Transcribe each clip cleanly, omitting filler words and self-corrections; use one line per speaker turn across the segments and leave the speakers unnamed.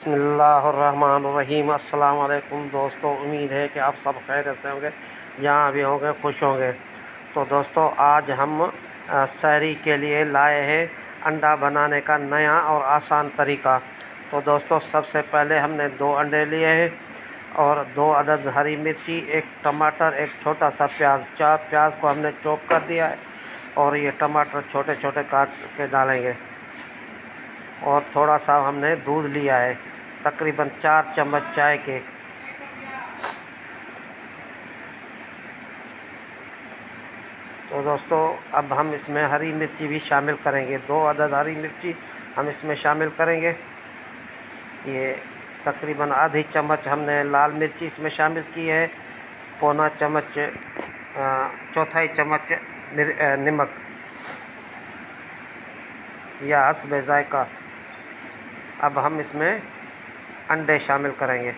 बिस्मिल्लाहिर्रहमानिर्रहीम। अस्सलाम वालेकुम दोस्तों, उम्मीद है कि आप सब खैरियत से होंगे, जहाँ भी होंगे खुश होंगे। तो दोस्तों, आज हम सहरी के लिए लाए हैं अंडा बनाने का नया और आसान तरीका। तो दोस्तों, सबसे पहले हमने 2 अंडे लिए हैं और 2 अदद हरी मिर्ची, 1 टमाटर, 1 छोटा सा प्याज। 4 प्याज को हमने चॉप कर दिया है और ये टमाटर छोटे छोटे काट के डालेंगे। और थोड़ा सा हमने दूध लिया है, तकरीबन 4 चम्मच चाय के। तो दोस्तों, अब हम इसमें हरी मिर्ची भी शामिल करेंगे। 2 अदद हरी मिर्ची हम इसमें शामिल करेंगे। ये तकरीबन आधी चम्मच हमने लाल मिर्ची इसमें शामिल की है। पौना चम्मच, चौथाई चम्मच नमक या हस्बे जायका। अब हम इसमें अंडे शामिल करेंगे।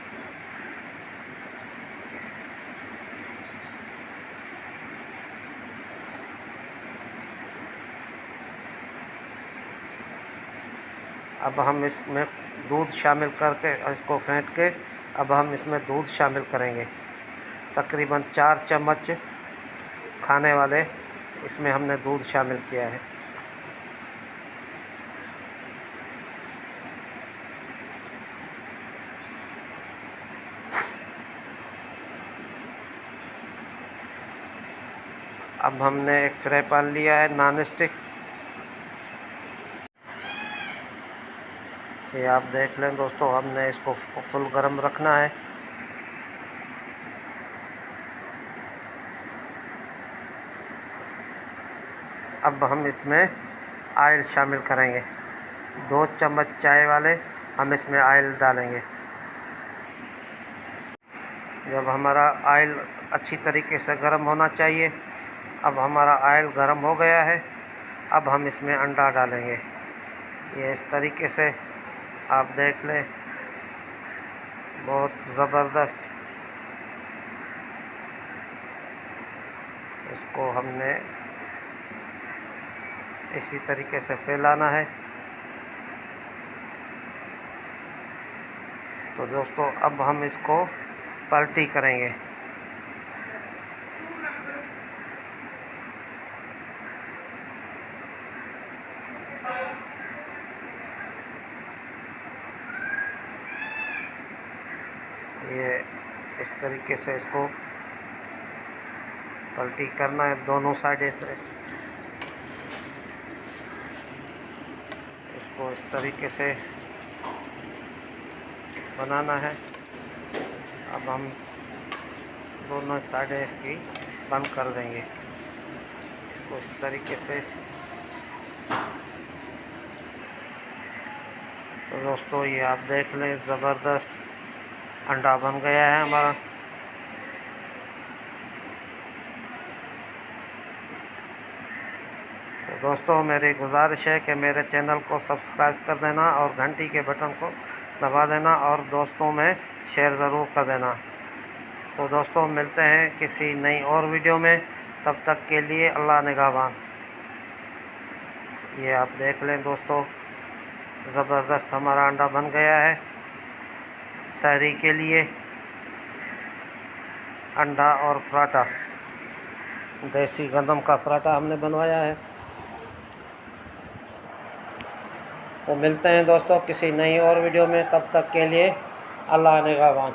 अब हम इसमें दूध शामिल करके इसको फेंट के अब हम इसमें दूध शामिल करेंगे। तकरीबन 4 चम्मच खाने वाले इसमें हमने दूध शामिल किया है। अब हमने एक फ्राई पैन लिया है नॉन स्टिक। ये आप देख लें दोस्तों, हमने इसको फुल गर्म रखना है। अब हम इसमें ऑयल शामिल करेंगे। 2 चम्मच चाय वाले हम इसमें ऑयल डालेंगे। जब हमारा ऑयल अच्छी तरीके से गर्म होना चाहिए। अब हमारा ऑयल गर्म हो गया है। अब हम इसमें अंडा डालेंगे। ये इस तरीके से आप देख लें, बहुत ज़बरदस्त। इसको हमने इसी तरीके से फैलाना है। तो दोस्तों, अब हम इसको पलटी करेंगे। ये इस तरीके से इसको पलटी करना है दोनों साइड से। इसको इस तरीके से बनाना है। अब हम दोनों साइडें इसकी बंद कर देंगे। इसको इस तरीके से। तो दोस्तों, ये आप देख लें, ज़बरदस्त अंडा बन गया है हमारा। तो दोस्तों, मेरी गुजारिश है कि मेरे चैनल को सब्सक्राइब कर देना और घंटी के बटन को दबा देना और दोस्तों में शेयर ज़रूर कर देना। तो दोस्तों, मिलते हैं किसी नई और वीडियो में। तब तक के लिए अल्लाह निगहबान। ये आप देख लें दोस्तों, ज़बरदस्त हमारा अंडा बन गया है। सहरी के लिए अंडा और पराठा, देसी गंदम का पराठा हमने बनवाया है। तो मिलते हैं दोस्तों किसी नई और वीडियो में। तब तक के लिए अल्लाह निगहबान।